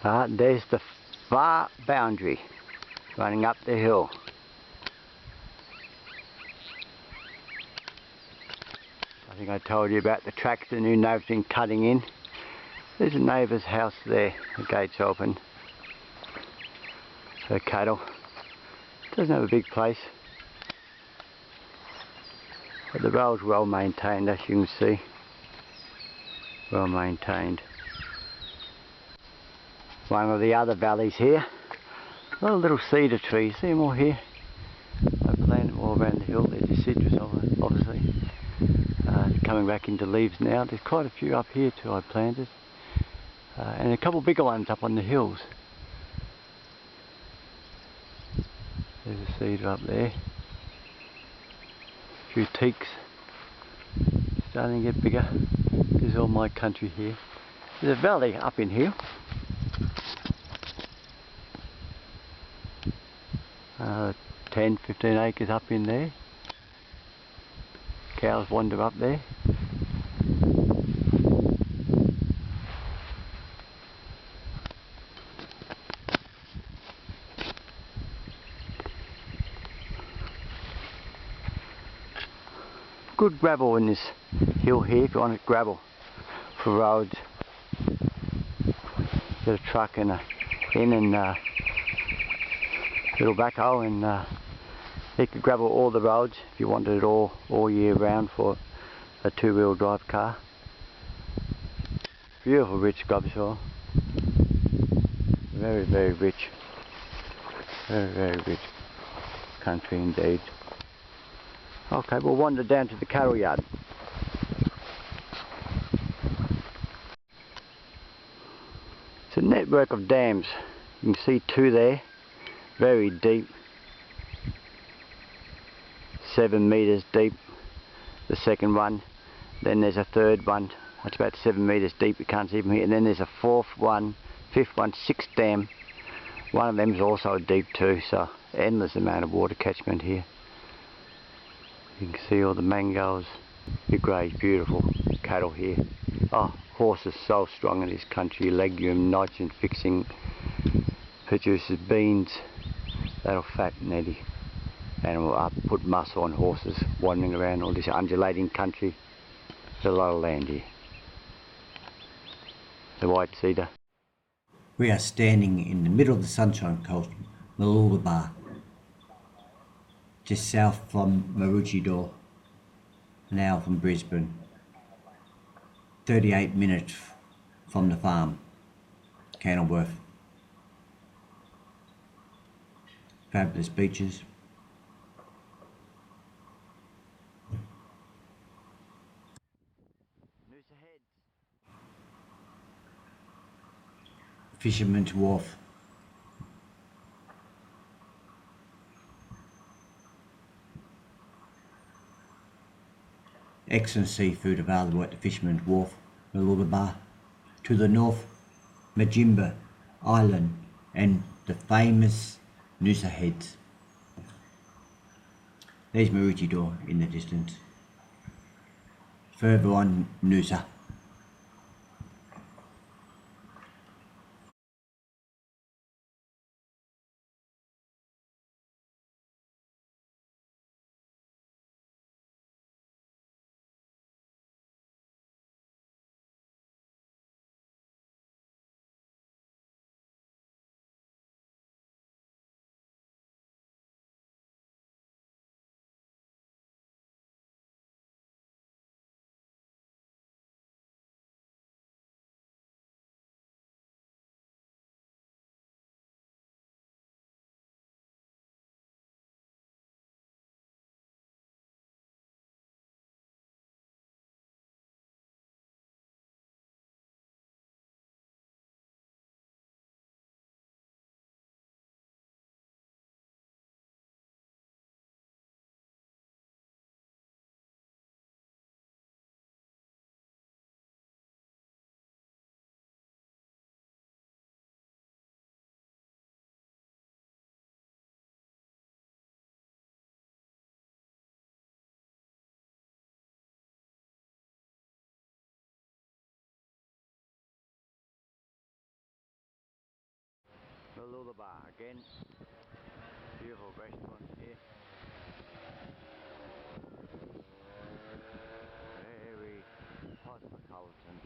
There's the far boundary running up the hill. I think I told you about the tracks the new neighbour's been cutting in. There's a neighbour's house there, the gate's open. Her cattle. Doesn't have a big place. But the road's well maintained, as you can see. Well maintained. One of the other valleys here. A lot of little cedar trees. See them all here? I planted them all around the hill. They're deciduous, obviously. Coming back into leaves now. There's quite a few up here too I planted. And a couple bigger ones up on the hills. There's a cedar up there. A few teaks. Starting to get bigger. This is all my country here. There's a valley up in here. 10-15 acres up in there. Cows wander up there. Good gravel in this hill here if you want gravel for roads. Get a truck and little backhoe and you could gravel all the roads if you wanted it all year round for a two-wheel drive car. Beautiful rich gobsoil. Very, very rich. Very, very rich country indeed. Okay, we'll wander down to the cattle yard. It's a network of dams. You can see two there, very deep, 7 metres deep, the second one. Then there's a third one, that's about 7 metres deep, you can't see from here. And then there's a fourth one, fifth one, sixth dam. One of them is also deep too, so endless amount of water catchment here. You can see all the mangoes, you graze beautiful cattle here. Oh, horses so strong in this country, legume, nitrogen fixing, produces beans, that'll fatten any animal up, put muscle on horses wandering around all this undulating country. There's a lot of land here. The white cedar. We are standing in the middle of the Sunshine Coast, Maleny, just south from Maroochydore, an hour from Brisbane, 38 minutes from the farm, Kenilworth. Fabulous beaches. Noosaheads. Fisherman's Wharf. Excellent seafood available at the Fisherman's Wharf, Maleny. To the north, Gympie Island and the famous Noosaheads. There's Maroochydore in the distance. Further on, Noosa. Bar again. Beautiful restaurant here. Very cosmopolitan.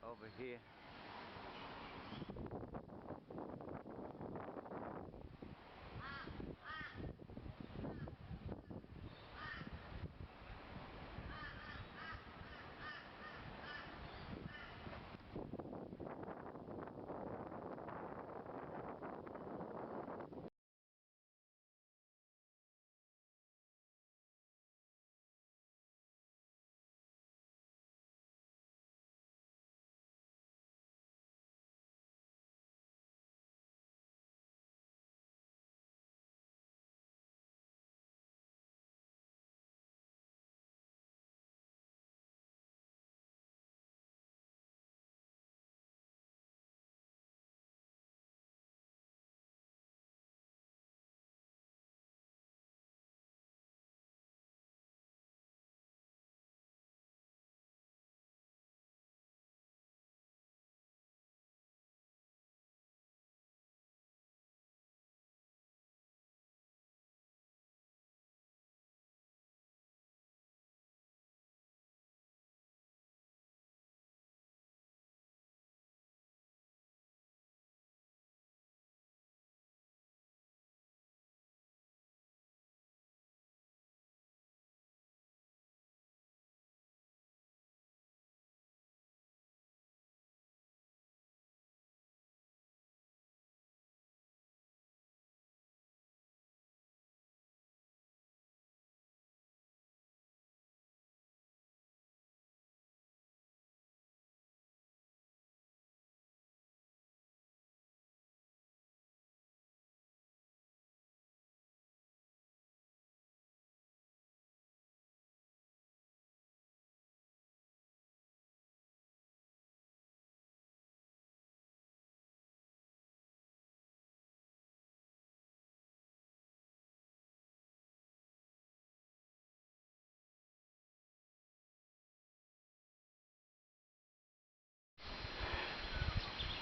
Over here.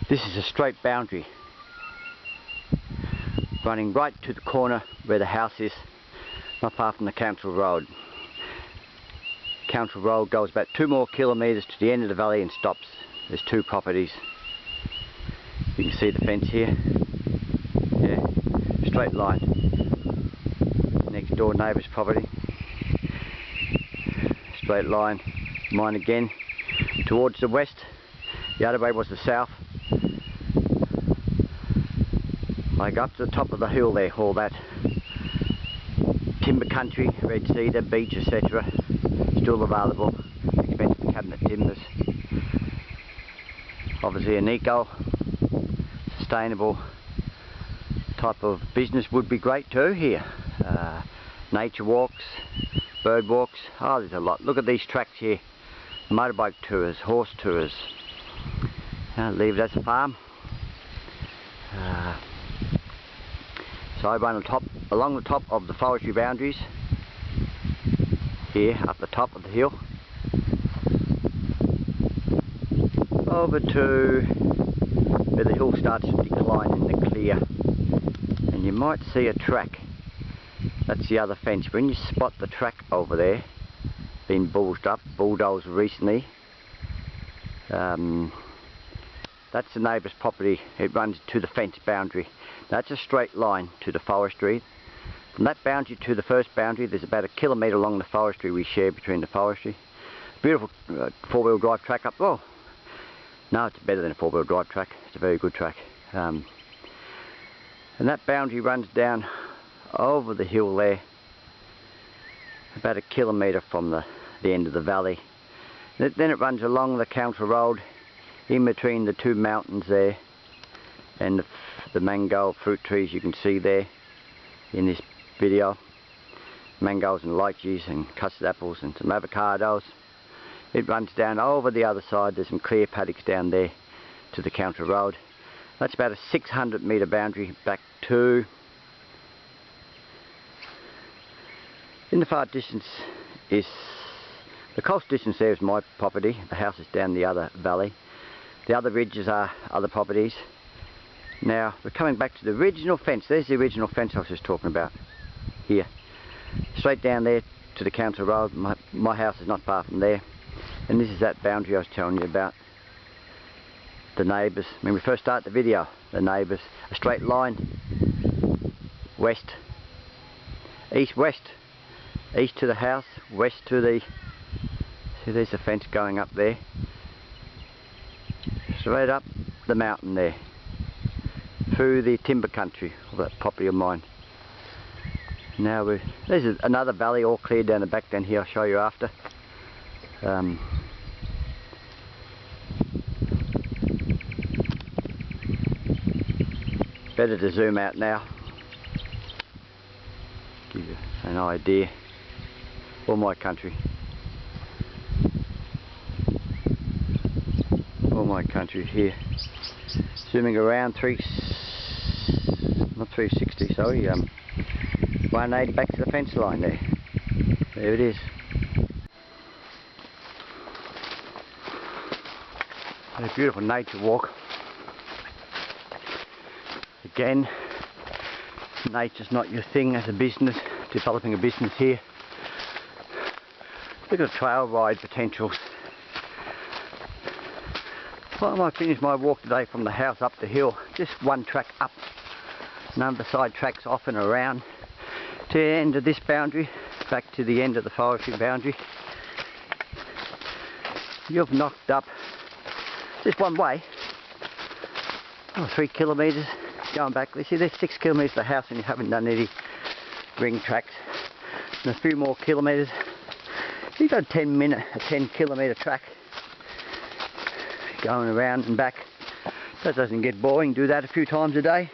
This is a straight boundary running right to the corner where the house is, not far from the council road. Council road goes about 2 more kilometres to the end of the valley and stops. There's 2 properties. You can see the fence here. Yeah, straight line. Next door neighbour's property. Straight line. Mine again. Towards the west. The other way was the south. I go up to the top of the hill there, all that timber country, red cedar, beech, etc. Still available, expensive cabinet timbers. Obviously an eco, sustainable type of business would be great too here. Nature walks, bird walks, oh there's a lot. Look at these tracks here, motorbike tours, horse tours. Leave it as a farm. So I run along the top of the forestry boundaries, here up the top of the hill, over to where the hill starts to decline in the clear, and you might see a track. That's the other fence. When you spot the track over there, been bulldozed recently, that's the neighbour's property. It runs to the fence boundary. That's a straight line to the forestry. From that boundary to the first boundary, there's about 1 kilometre along the forestry we share between the forestry. Beautiful 4-wheel drive track up. Oh, no, it's better than a 4-wheel drive track. It's a very good track. And that boundary runs down over the hill there, about 1 kilometre from the end of the valley. Then it runs along the council road, in between the 2 mountains there, and the mango fruit trees you can see there. in this video. Mangoes and lychees and custard apples and some avocados. It runs down over the other side. There's some clear paddocks down there to the counter road. That's about a 600 metre boundary back to, in the far distance is, the coast distance there is my property. The house is down the other valley. The other ridges are other properties. Now we're coming back to the original fence. There's the original fence I was just talking about. Here. Straight down there to the council road. My house is not far from there. And this is that boundary I was telling you about. The neighbours. When we first start the video, the neighbours. A straight line. West. East-west. East to the house. West to the... See, there's the fence going up there. Straight up the mountain there. Through the timber country of that property of mine. Now there's another valley all cleared down the back down here. I'll show you after. Better to zoom out now. Give you an idea. All my country. All my country here. Zooming around not 360, sorry, 180 back to the fence line there. There it is. A beautiful nature walk. Again, nature's not your thing as a business, developing a business here. Look at the trail ride potentials. Well, I finished my walk today from the house up the hill. Just one track up. None of the side tracks off and around. To the end of this boundary, back to the end of the forestry boundary. You've knocked up just one way, 3 kilometres going back. You see, there's 6 kilometres to the house and you haven't done any ring tracks. And a few more kilometres. You've got a 10 kilometre track going around and back. That doesn't get boring. Do that a few times a day.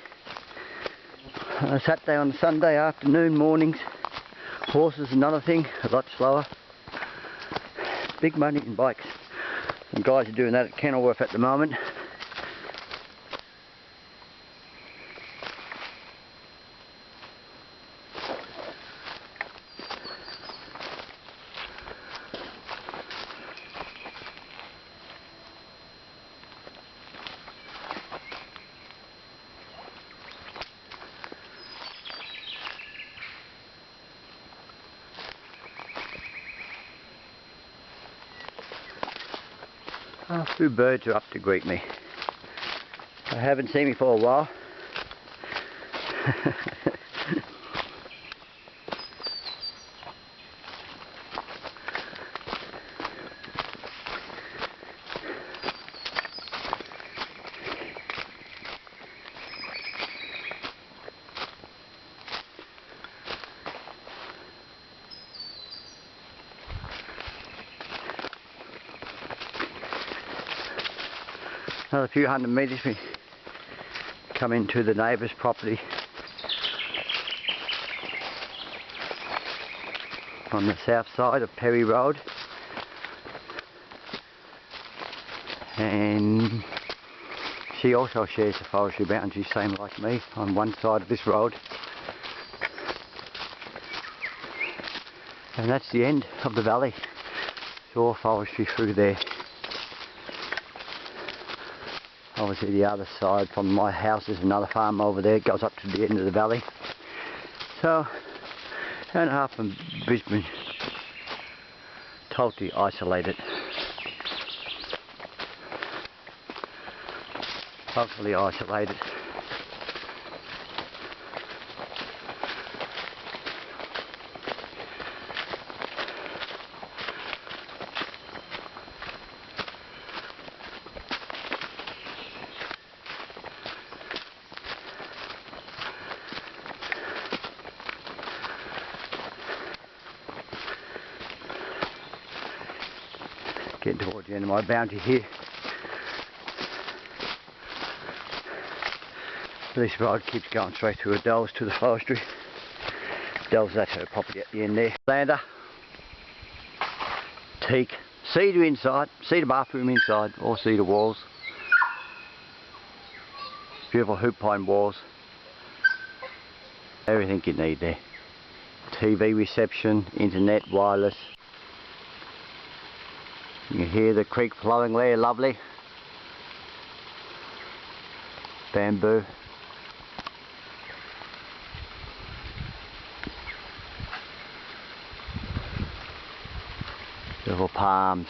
On a Saturday, on a Sunday afternoon, mornings. Horses, another thing, a lot slower. Big money in bikes. Some guys are doing that at Kenilworth at the moment. A few birds are up to greet me. They haven't seen me for a while. Another few hundred metres we come into the neighbour's property on the south side of Perry Road, and she also shares the forestry boundary, same like me, on one side of this road, and that's the end of the valley. It's all forestry through there. Obviously the other side from my house is another farm over there. It goes up to the end of the valley. So, hour and a half from Brisbane. Totally isolated. Totally isolated. Getting towards the end of my boundary here. This road keeps going straight through the dells to the forestry. Delves, that's her property at the end there. Lander, teak, cedar inside, cedar bathroom inside, or cedar walls. Beautiful hoop pine walls. Everything you need there. TV reception, internet, wireless. You can hear the creek flowing there, lovely. Bamboo. Beautiful palms.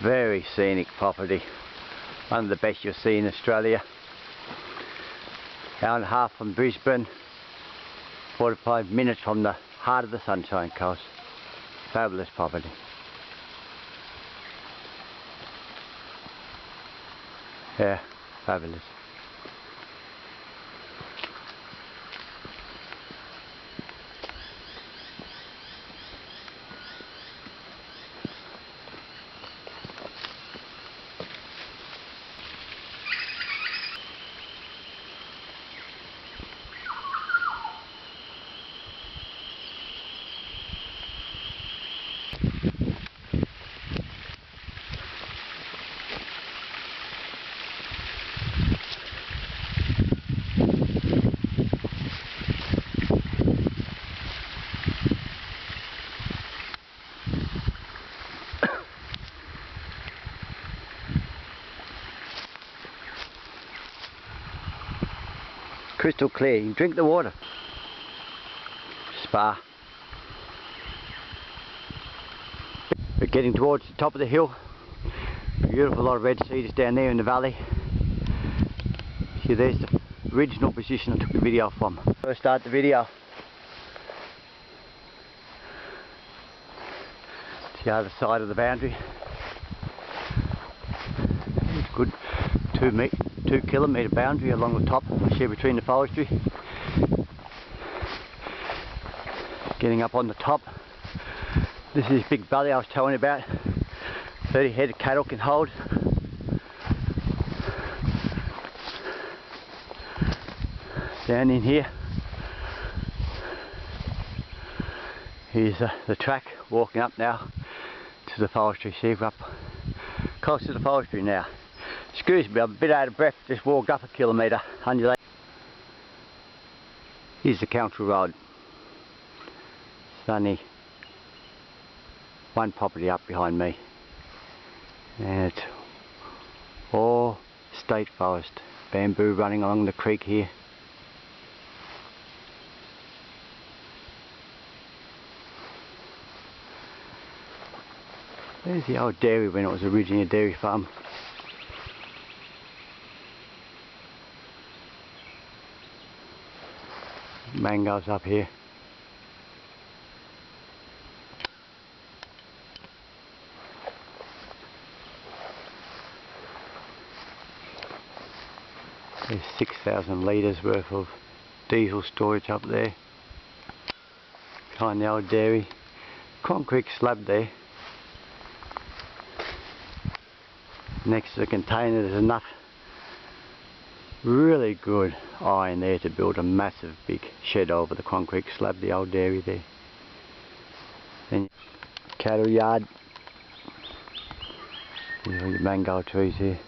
Very scenic property. One of the best you'll see in Australia. Hour and a half from Brisbane. 45 minutes from the heart of the Sunshine Coast. Fabulous property. Yeah, fabulous. Crystal clear, you can drink the water. Spa. We're getting towards the top of the hill. Beautiful lot of red cedars down there in the valley. See, there's the original position I took the video from. First start the video. It's the other side of the boundary. It's a good 2 kilometre boundary along the top, I share between the forestry. Getting up on the top. This is this big valley I was telling you about. 30 head of cattle can hold. Down in here. Here's the track, walking up now to the forestry. See, we're up close to the forestry now. Excuse me, I'm a bit out of breath, just walked up a kilometre, undulate. Here's the council road. It's only one property up behind me. And it's all state forest. Bamboo running along the creek here. There's the old dairy when it was originally a dairy farm. Mangoes up here. There's 6,000 litres worth of diesel storage up there. Behind the old dairy. Concrete slab there. Next to the container there's enough really good iron there to build a massive big shed over the concrete slab, the old dairy there. Then cattle yard. There's all your mango trees here.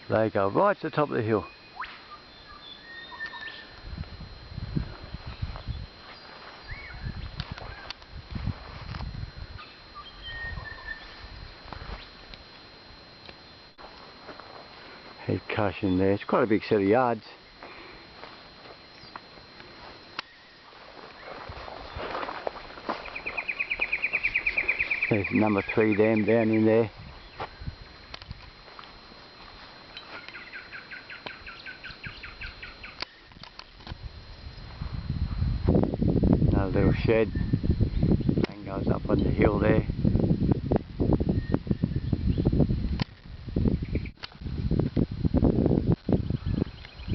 They go right to the top of the hill. Head cushion there. It's quite a big set of yards. There's number 3 dam down in there. Another little shed. And goes up on the hill there.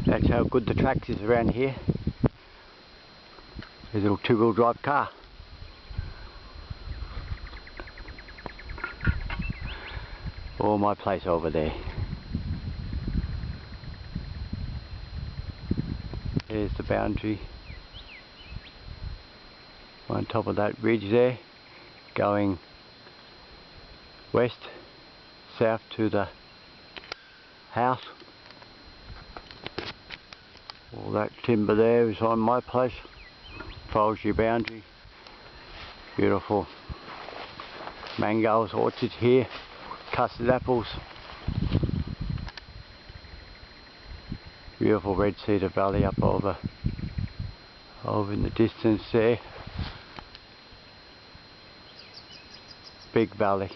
That's how good the tracks is around here. There's a little 2-wheel drive car. All my place over there. There's the boundary on top of that ridge there, going west, south to the house. All that timber there is on my place. Follows your boundary. Beautiful mangoes orchards here, custard apples. Beautiful red cedar valley up over in the distance there. Big valley.